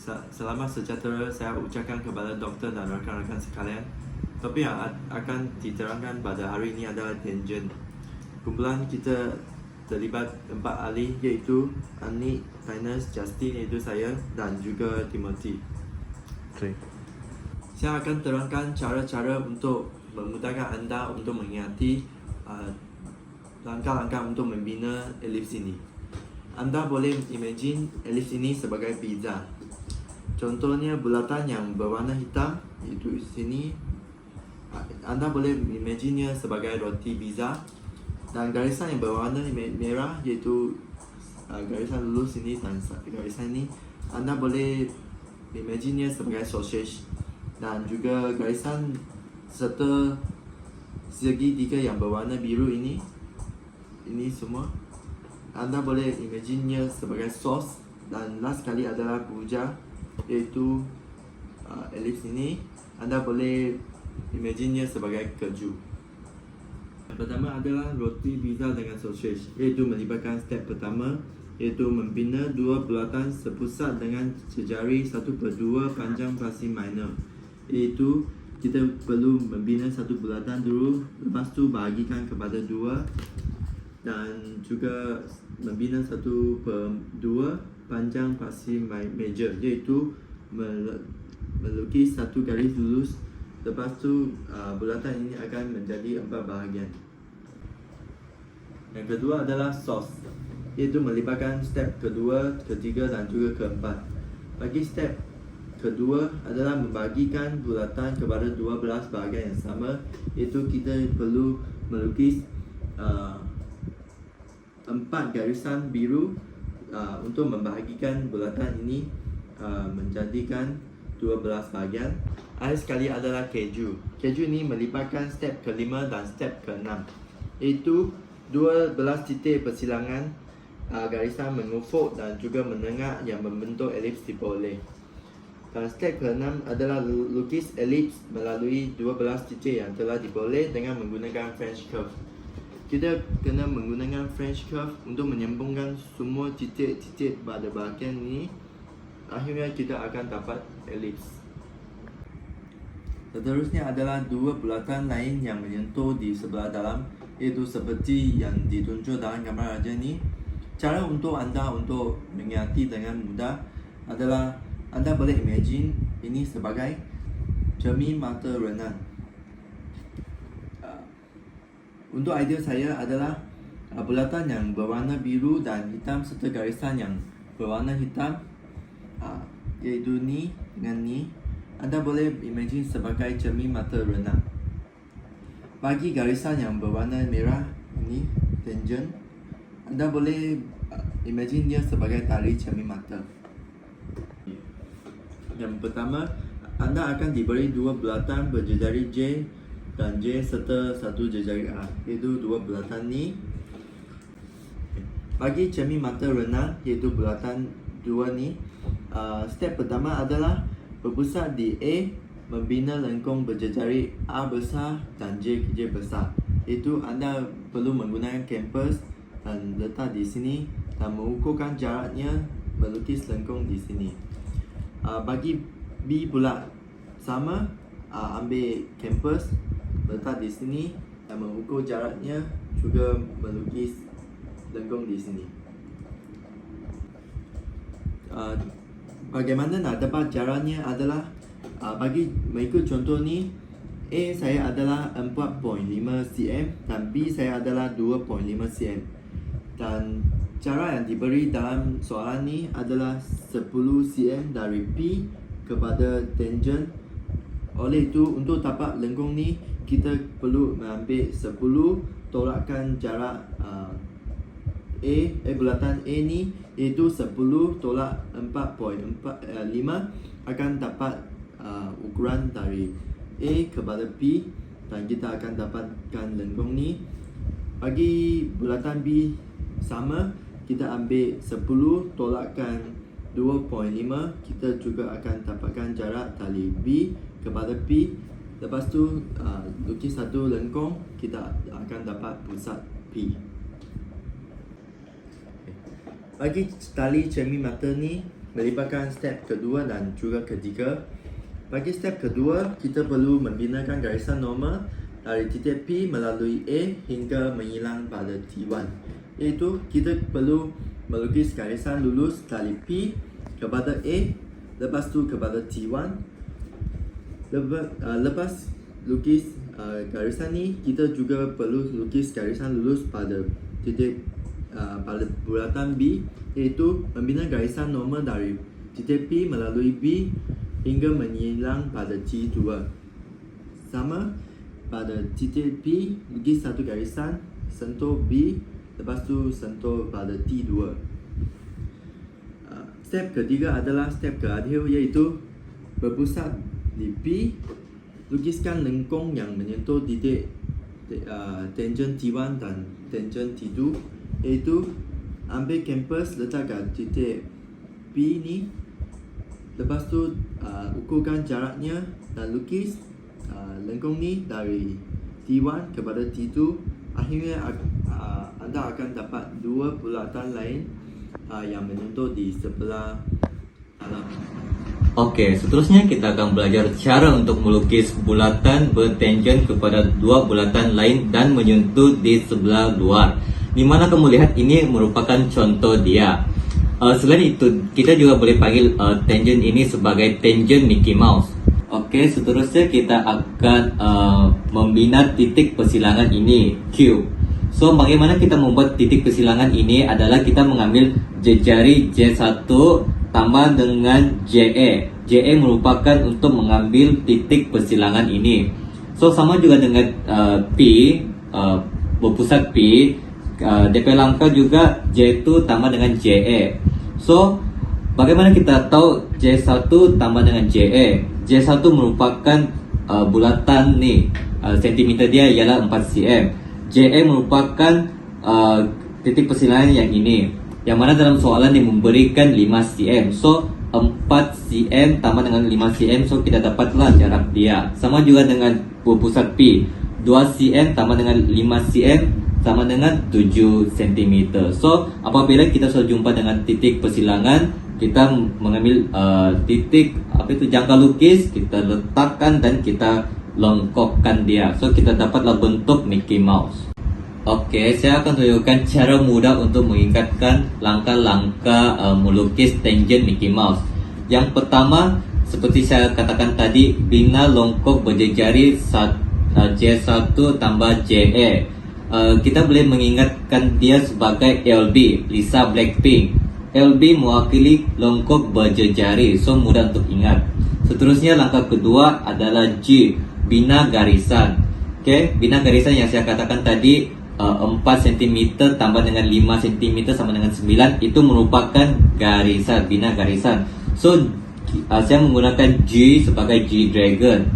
Selamat sejahtera saya ucapkan kepada doktor dan rakan-rakan sekalian. Topik yang akan diterangkan pada hari ini adalah tangent. Kumpulan kita terlibat 4 ahli iaitu Anik, Linus, Justin iaitu saya dan juga Timothy. Okay. Saya akan terangkan cara-cara untuk memudahkan anda untuk mengingati langkah-langkah untuk membina elips ini. Anda boleh imagine elips ini sebagai pizza. Contohnya bulatan yang berwarna hitam iaitu sini. Anda boleh imagine sebagai roti pizza, dan garisan yang berwarna merah iaitu garisan lurus ini dan garisan ini Anda boleh imagine sebagai sausage, dan juga garisan serta segitiga yang berwarna biru ini semua Anda boleh imagine sebagai sos, dan last sekali adalah buja iaitu elips ini Anda boleh imagine sebagai keju. Pertama adalah roti pizza dengan sausage, iaitu melibatkan step pertama iaitu membina dua bulatan sepusat dengan sejari 1/2 panjang pasi minor. Iaitu kita perlu membina satu bulatan dulu, lepas tu bahagikan kepada dua, dan juga membina 1/2 panjang pasi major, iaitu melukis satu garis lurus. Lepas tu bulatan ini akan menjadi 4 bahagian. Yang kedua adalah sos, iaitu melibatkan step kedua, ketiga dan juga keempat. Bagi step kedua adalah membagikan bulatan kepada 12 bahagian yang sama, iaitu kita perlu melukis 4 garisan biru untuk membahagikan bulatan ini menjadikan 12 bahagian. Akhir sekali adalah keju. Keju ini melibatkan step kelima dan step keenam, iaitu 12 titik persilangan garisan mengufuk dan juga menengah yang membentuk elips diperoleh. Dan step keenam adalah lukis elips melalui 12 titik yang telah diperoleh dengan menggunakan French curve. Kita kena menggunakan French curve untuk menyambungkan semua titik-titik pada bahagian ini. Akhirnya kita akan dapat elips. Seterusnya adalah dua bulatan lain yang menyentuh di sebelah dalam, iaitu seperti yang ditunjuk dalam gambar raja ini. Cara untuk anda untuk mengingati dengan mudah adalah anda boleh imagine ini sebagai cermin mata renang. Untuk idea saya adalah bulatan yang berwarna biru dan hitam serta garisan yang berwarna hitam, iaitu ni dengan ni, anda boleh imagine sebagai cermin mata renang. Bagi garisan yang berwarna merah ini tangent, anda boleh imagine dia sebagai tali cermin mata. Yang pertama, anda akan diberi dua bulatan berjejari J dan J serta satu jejari A, iaitu dua bulatan ni. Bagi cermin mata renang iaitu bulatan dua ni, step pertama adalah berpusat di A, membina lengkung berjejari A besar dan J besar. Itu anda perlu menggunakan kanvas dan letak di sini dan mengukurkan jaraknya, melukis lengkung di sini. Bagi B pula sama, ambil kanvas, letak di sini dan mengukur jaraknya, juga melukis lengkung di sini. Bagaimana nak dapat jaraknya adalah bagi mengikut contoh ni, A saya adalah 4.5 cm dan B saya adalah 2.5 cm, dan cara yang diberi dalam soalan ni adalah 10 cm dari P kepada tangent. Oleh itu, untuk dapat lengkung ni kita perlu mengambil 10 tolakkan jarak bulatan A ni, iaitu 10 tolak 4.5 akan dapat ukuran dari A kepada P, dan kita akan dapatkan lengkung ni. Bagi bulatan B sama, kita ambil 10 tolakkan 2.5, kita juga akan dapatkan jarak dari B kepada P. Lepas tu lukis satu lengkung, kita akan dapat pusat P. Bagi tali cermin mata ni, melibatkan step kedua dan juga ketiga. Bagi step kedua, kita perlu membinakan garisan normal dari titik P melalui A hingga menyilang pada T1. Iaitu kita perlu melukis garisan lurus dari P kepada A, lepas tu kepada T1. Lepas lukis garisan ni, kita juga perlu lukis garisan lurus pada titik pada bulatan B, iaitu membina garisan normal dari titik P melalui B hingga menyilang pada T2. Sama pada titik P, lukis satu garisan, sentuh B, lepas tu sentuh pada T2. Step ketiga adalah step keakhir, iaitu berpusat di P, lukiskan lengkung yang menyentuh titik tangent T1 dan tangent T2, iaitu ambil kanvas letak kat titik P ni, lepas tu ukurkan jaraknya dan lukis lengkung ni dari T1 kepada T2. Akhirnya anda akan dapat dua bulatan lain yang menyentuh di sebelah alam. Oke, seterusnya kita akan belajar cara untuk melukis bulatan bertangent kepada dua bulatan lain dan menyentuh di sebelah luar. Di mana kamu lihat ini merupakan contoh dia. Selain itu, kita juga boleh panggil tangent ini sebagai tangent Mickey Mouse. Oke, seterusnya kita akan membina titik persilangan ini, Q. So, bagaimana kita membuat titik persilangan ini adalah kita mengambil jari J1 tambah dengan JE. JE merupakan untuk mengambil titik persilangan ini. So, sama juga dengan P, berpusat P, DP langkah juga J2 tambah dengan JE. So, bagaimana kita tahu J1 tambah dengan JE? J1 merupakan bulatan ni, sentimeter dia ialah 4 cm. JE merupakan titik persilangan yang ini, yang mana dalam soalan dia memberikan 5 cm. So, 4 cm tambah dengan 5 cm, so kita dapatlah jarak dia. Sama juga dengan berpusat P, 2 cm tambah dengan 5 cm sama dengan 7 cm. So, apabila kita sudah jumpa dengan titik persilangan, kita mengambil titik jangka lukis, kita letakkan dan kita lengkapkan dia. So, kita dapatlah bentuk Mickey Mouse. Oke, saya akan tunjukkan cara mudah untuk mengingatkan langkah-langkah melukis tangent Mickey Mouse. Yang pertama, seperti saya katakan tadi, bina lengkok berjejari J1 tambah JE. Kita boleh mengingatkan dia sebagai LB, Lisa Blackpink. LB mewakili lengkok berjejari, so mudah untuk ingat. Seterusnya langkah kedua adalah G, bina garisan. Oke, bina garisan yang saya katakan tadi, 4 cm tambah dengan 5 cm sama dengan 9, itu merupakan garisan, bina garisan. So, saya menggunakan G sebagai G Dragon.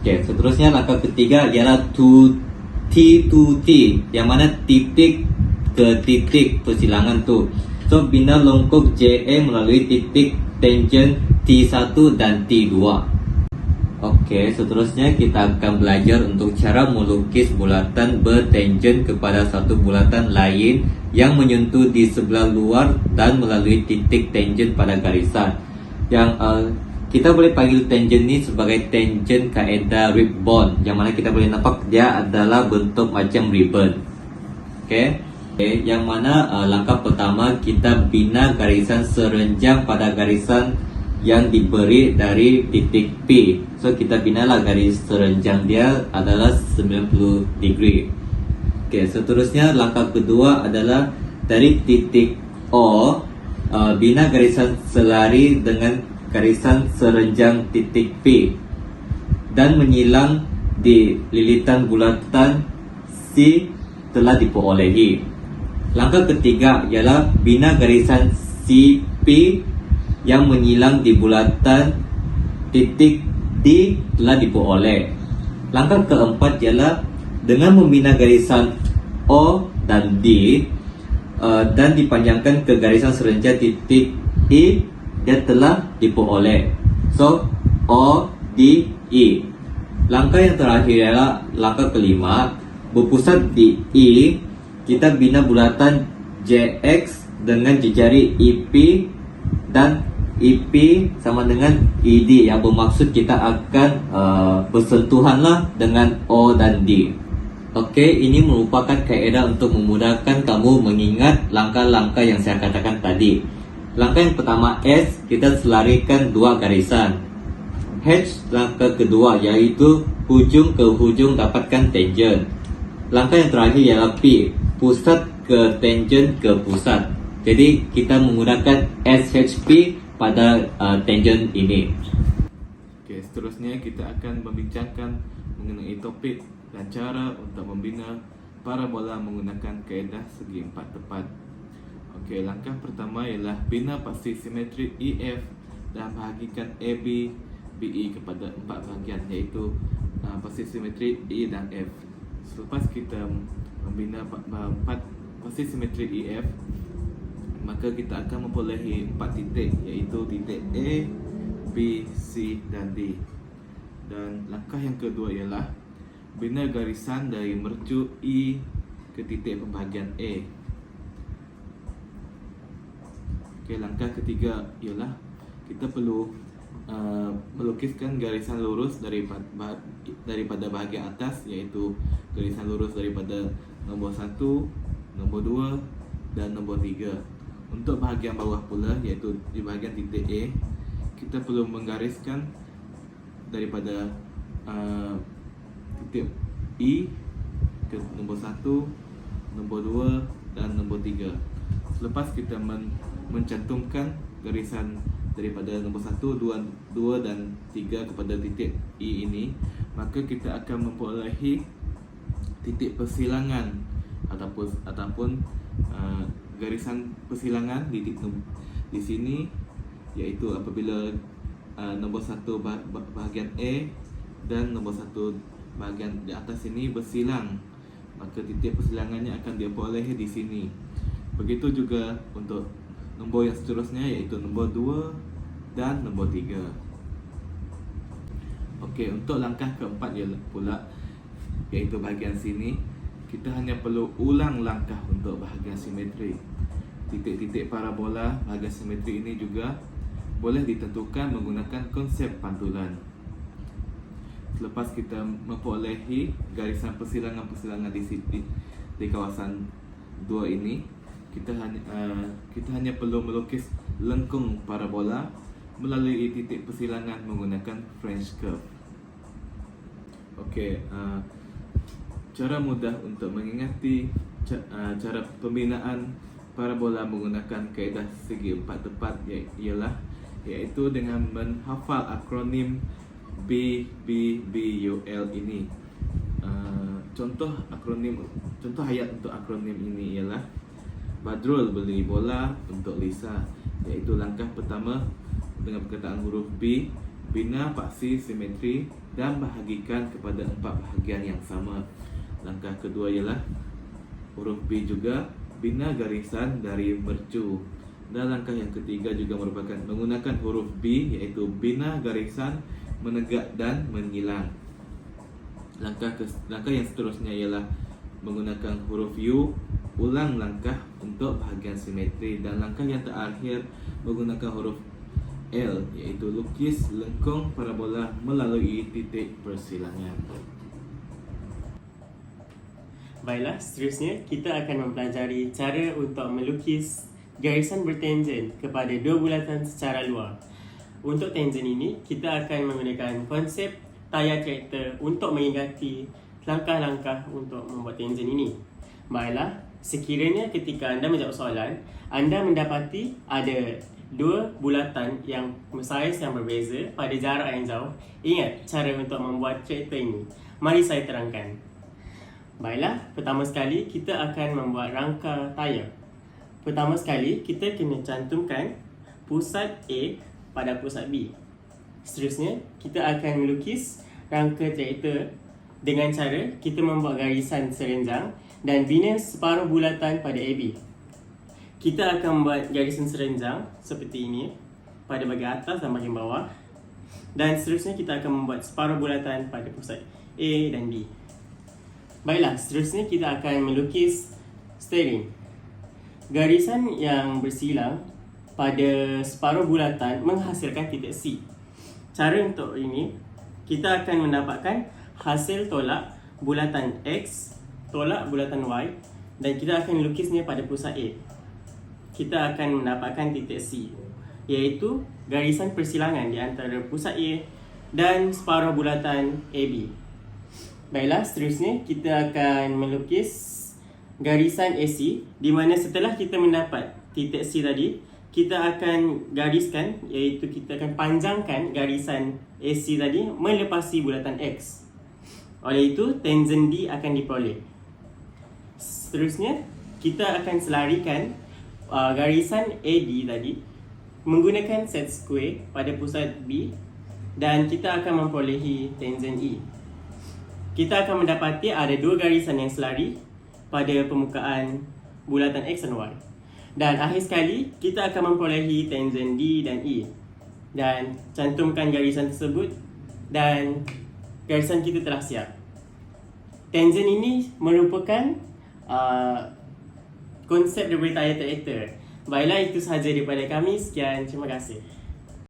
Oke, seterusnya langkah ketiga ialah T to T, yang mana titik ke titik persilangan tu. So, bina lengkok JE melalui titik tangent T1 dan T2. Oke, seterusnya kita akan belajar untuk cara melukis bulatan bertangent kepada satu bulatan lain yang menyentuh di sebelah luar dan melalui titik tangent pada garisan. Yang kita boleh panggil tangent ni sebagai tangent kaedah ribbon, yang mana kita boleh nampak dia adalah bentuk macam ribbon. Oke, yang mana langkah pertama kita bina garisan serenjang pada garisan yang diberi dari titik P. So, kita binalah garis serenjang dia adalah 90 degree. Oke, seterusnya langkah kedua adalah dari titik O, bina garisan selari dengan garisan serenjang titik P dan menyilang di lilitan bulatan C telah diperolehi. Langkah ketiga ialah bina garisan CP yang menyilang di bulatan titik D telah diperoleh. Langkah keempat ialah dengan membina garisan O dan D dan dipanjangkan ke garisan serenjang titik E, dia telah diperoleh. So, O, D, E. Langkah yang terakhir ialah langkah kelima, berpusat di E, kita bina bulatan JX dengan jejari EP dan EP sama dengan ED, yang bermaksud kita akan bersentuhanlah dengan O dan D. Oke, ini merupakan kaedah untuk memudahkan kamu mengingat langkah-langkah yang saya katakan tadi. Langkah yang pertama S, kita selarikan 2 garisan. H, langkah kedua yaitu hujung ke hujung dapatkan tangent. Langkah yang terakhir ialah P, pusat ke tangent ke pusat. Jadi kita menggunakan SHP pada tangent ini. Okey, seterusnya kita akan membincangkan mengenai topik dan cara untuk membina parabola menggunakan kaedah segi empat tepat. Okey, langkah pertama ialah bina paksi simetrik EF dan bahagikan AB BE kepada 4 bahagian, iaitu paksi simetrik E dan F. Selepas kita membina 4 paksi simetrik EF, maka kita akan memperolehi 4 titik, iaitu titik A, B, C dan D. Dan langkah yang kedua ialah bina garisan dari mercu E ke titik pembahagian A. Okey, langkah ketiga ialah kita perlu melukiskan garisan lurus daripada bahagian atas, iaitu garisan lurus daripada nombor 1, nombor 2 dan nombor 3. Untuk bahagian bawah pula, iaitu di bahagian titik A, kita perlu menggariskan daripada titik E ke nombor 1, nombor 2 dan nombor 3. Selepas kita mencantumkan garisan daripada nombor 1, 2 dan 3 kepada titik E ini, maka kita akan memperolehi titik persilangan ataupun garisan persilangan di sini, iaitu apabila nombor 1 bahagian A dan nombor 1 bahagian di atas ini bersilang, maka titik persilangannya akan diperolehi di sini. Begitu juga untuk nombor yang seterusnya, iaitu nombor 2 dan nombor 3. Okey, untuk langkah keempat pula, iaitu bahagian sini, kita hanya perlu ulang langkah untuk bahagian simetri. Titik-titik parabola bahagian simetri ini juga boleh ditentukan menggunakan konsep pantulan. Selepas kita memperolehi garisan persilangan-persilangan di kawasan 2 ini, kita hanya perlu melukis lengkung parabola melalui titik persilangan menggunakan French curve. Okey, cara mudah untuk mengingati cara pembinaan parabola menggunakan kaedah segi empat tepat iaitu dengan menghafal akronim BBBUL ini. Contoh ayat untuk akronim ini ialah Badrul beli bola untuk Lisa, iaitu langkah pertama dengan perkataan huruf B, bina paksi simetri dan bahagikan kepada 4 bahagian yang sama. Langkah kedua ialah huruf B juga, bina garisan dari mercu. Dan langkah yang ketiga juga merupakan menggunakan huruf B, iaitu bina garisan menegak dan menyilang. Langkah yang seterusnya ialah menggunakan huruf U, ulang langkah untuk bahagian simetri. Dan langkah yang terakhir menggunakan huruf L, iaitu lukis lengkung parabola melalui titik persilangan. Baiklah, seterusnya kita akan mempelajari cara untuk melukis garisan bertangen kepada 2 bulatan secara luar. Untuk tangen ini, kita akan menggunakan konsep tayar traktor untuk mengingati langkah-langkah untuk membuat tangen ini. Baiklah, sekiranya ketika anda menjawab soalan, anda mendapati ada 2 bulatan yang saiz yang berbeza pada jarak yang jauh. Ingat cara untuk membuat traktor ini. Mari saya terangkan. Baiklah, pertama sekali kita akan membuat rangka tayar. Pertama sekali kita kena cantumkan pusat A pada pusat B. Seterusnya kita akan melukis rangka traktor dengan cara kita membuat garisan serenjang dan bina separuh bulatan pada AB. Kita akan membuat garisan serenjang seperti ini pada bahagian atas dan bahagian bawah. Dan seterusnya kita akan membuat separuh bulatan pada pusat A dan B. Baiklah, seterusnya kita akan melukis steering. Garisan yang bersilang pada separuh bulatan menghasilkan titik C. Cara untuk ini, kita akan mendapatkan hasil tolak bulatan X, tolak bulatan Y, dan kita akan lukisnya pada pusat A. Kita akan mendapatkan titik C, iaitu garisan persilangan di antara pusat A dan separuh bulatan AB. Baiklah, seterusnya kita akan melukis garisan AC, di mana setelah kita mendapat titik C tadi, kita akan gariskan, iaitu kita akan panjangkan garisan AC tadi melepasi bulatan X. Oleh itu, tangent D akan diperoleh. Seterusnya, kita akan selarikan garisan AD tadi menggunakan set square pada pusat B, dan kita akan memperolehi tangent E. Kita akan mendapati ada dua garisan yang selari pada permukaan bulatan X dan Y. Dan akhir sekali, kita akan memperolehi tangent D dan E. Dan cantumkan garisan tersebut, dan garisan kita telah siap. Tangent ini merupakan konsep daripada tayar teater. Baiklah, itu sahaja daripada kami. Sekian, terima kasih.